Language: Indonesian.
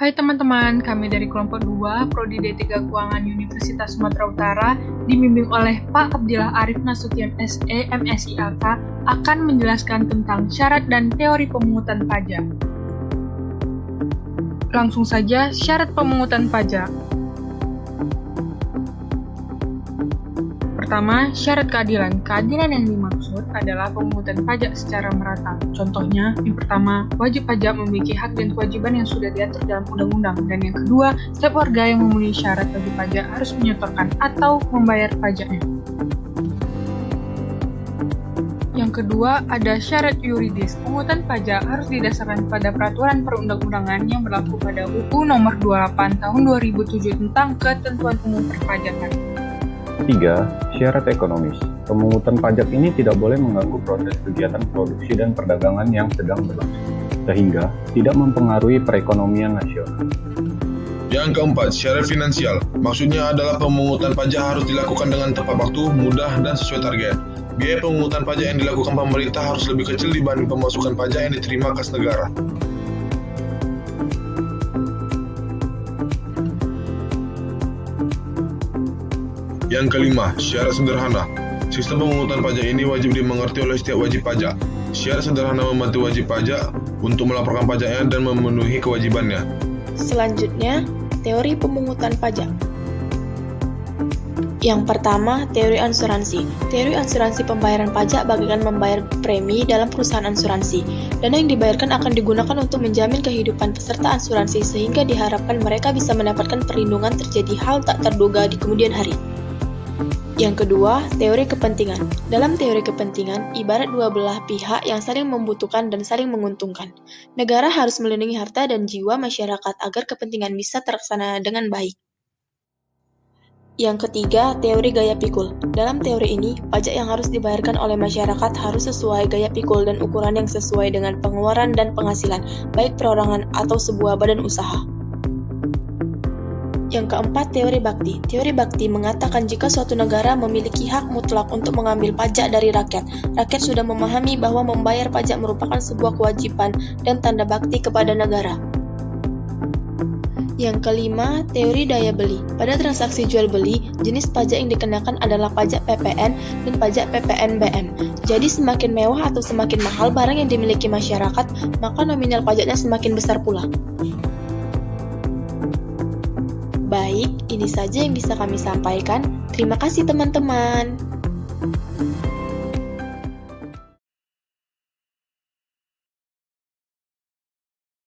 Hai teman-teman, kami dari kelompok 2, Prodi D3 Keuangan Universitas Sumatera Utara, dibimbing oleh Pak Abdillah Arif Nasution SE, MSIAK, akan menjelaskan tentang syarat dan teori pemungutan pajak. Langsung saja, syarat pemungutan pajak. Pertama, syarat keadilan. Keadilan yang dimaksud adalah pemungutan pajak secara merata. Contohnya, yang pertama, wajib pajak memiliki hak dan kewajiban yang sudah diatur dalam undang-undang. Dan yang kedua, setiap warga yang memenuhi syarat wajib pajak harus menyetorkan atau membayar pajaknya. Yang kedua, ada syarat yuridis. Pemungutan pajak harus didasarkan pada peraturan perundang-undangan yang berlaku pada UU Nomor 28 Tahun 2007 tentang Ketentuan Umum Perpajakan. 3. Syarat ekonomis. Pemungutan pajak ini tidak boleh mengganggu proses kegiatan produksi dan perdagangan yang sedang berlangsung, sehingga tidak mempengaruhi perekonomian nasional. Yang keempat, syarat finansial. Maksudnya adalah pemungutan pajak harus dilakukan dengan tepat waktu, mudah, dan sesuai target. Biaya pemungutan pajak yang dilakukan pemerintah harus lebih kecil dibanding pemasukan pajak yang diterima kas negara. Yang kelima, syarat sederhana. Sistem pemungutan pajak ini wajib dimengerti oleh setiap wajib pajak. Syarat sederhana membantu wajib pajak untuk melaporkan pajaknya dan memenuhi kewajibannya. Selanjutnya, teori pemungutan pajak. Yang pertama, teori asuransi. Teori asuransi pembayaran pajak bagaikan membayar premi dalam perusahaan asuransi. Dana yang dibayarkan akan digunakan untuk menjamin kehidupan peserta asuransi sehingga diharapkan mereka bisa mendapatkan perlindungan terjadi hal tak terduga di kemudian hari. Yang kedua, teori kepentingan. Dalam teori kepentingan, ibarat dua belah pihak yang saling membutuhkan dan saling menguntungkan. Negara harus melindungi harta dan jiwa masyarakat agar kepentingan bisa terlaksana dengan baik. Yang ketiga, teori gaya pikul. Dalam teori ini, pajak yang harus dibayarkan oleh masyarakat harus sesuai gaya pikul dan ukuran yang sesuai dengan pengeluaran dan penghasilan, baik perorangan atau sebuah badan usaha. Yang keempat, teori bakti. Teori bakti mengatakan jika suatu negara memiliki hak mutlak untuk mengambil pajak dari rakyat, rakyat sudah memahami bahwa membayar pajak merupakan sebuah kewajiban dan tanda bakti kepada negara. Yang kelima, teori daya beli. Pada transaksi jual beli, jenis pajak yang dikenakan adalah pajak PPN dan pajak PPNBM. Jadi semakin mewah atau semakin mahal barang yang dimiliki masyarakat, maka nominal pajaknya semakin besar pula. Baik, ini saja yang bisa kami sampaikan. Terima kasih teman-teman.